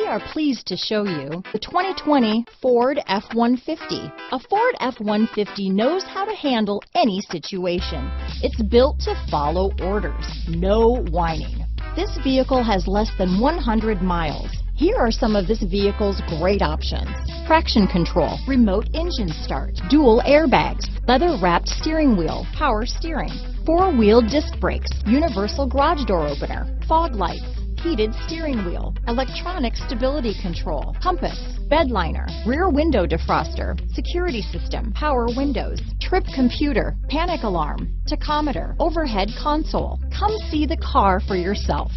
are pleased to show you the 2020 Ford F-150. A Ford F-150 knows how to handle any situation. It's built to follow orders, no whining. This vehicle has less than 100 miles. Here are some of this vehicle's great options: traction control, remote engine start, dual airbags, leather-wrapped steering wheel, power steering, four-wheel disc brakes, universal garage door opener, fog lights, heated steering wheel, electronic stability control, compass, bed liner, rear window defroster, security system, power windows, trip computer, panic alarm, tachometer, overhead console. Come see the car for yourself.